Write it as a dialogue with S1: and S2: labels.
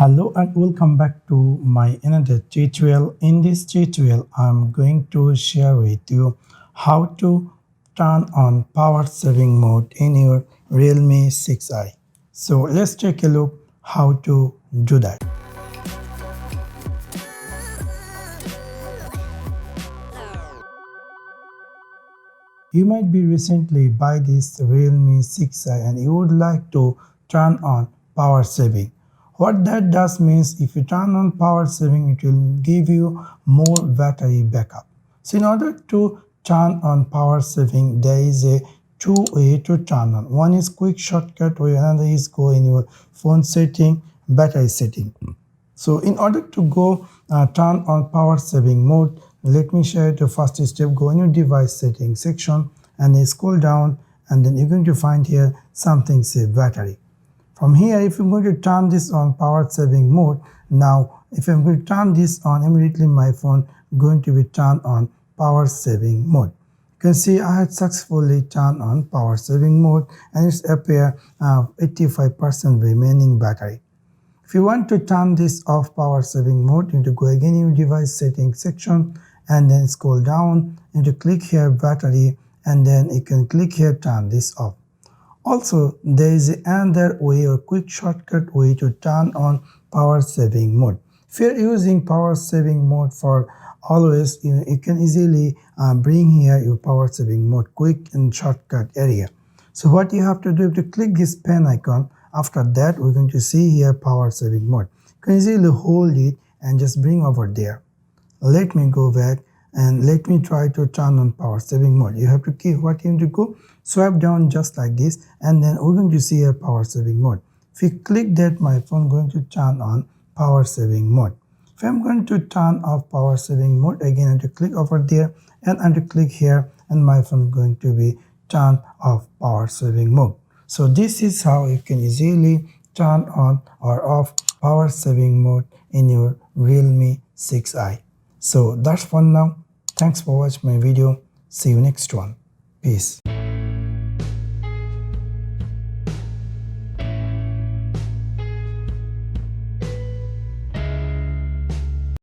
S1: Hello and welcome back to my another tutorial. In this tutorial, I'm going to share with you how to turn on power saving mode in your Realme 6i. So let's take a look how to do that. You might be recently buy this Realme 6i and you would like to turn on power saving. What that does means if you turn on power saving, it will give you more battery backup. So in order to turn on power saving, there is a two way to turn on. One is quick shortcut way, another is go in your phone setting, battery setting. So in order to go turn on power saving mode, let me share the first step. Go in your device settings section and then scroll down, and then you're going to find here something say battery. From here, if you're going to turn this on power saving mode, now if I'm going to turn this on, immediately my phone going to be turned on power saving mode. You can see I had successfully turned on power saving mode and it's appear 85% remaining battery. If you want to turn this off power saving mode, you need to go again in your device settings section and then scroll down and to click here battery, and then you can click here turn this off. Also, there is another way or quick shortcut way to turn on power saving mode. If you are using power saving mode for always, you can easily bring here your power saving mode quick and shortcut area. So what you have to do is to click this pen icon. After that, we're going to see here power saving mode. You can easily hold it and just bring over there. Let me go back and let me try to turn on power saving mode. You have to keep what you need to go, swipe down just like this, and then we're going to see a power saving mode. If you click that, my phone going to turn on power saving mode. If I'm going to turn off power saving mode, again I have to click over there and I have to click here, and my phone going to be turned off power saving mode. So this is how you can easily turn on or off power saving mode in your Realme 6i. So that's for now. Thanks for watching my video. See you next one. Peace.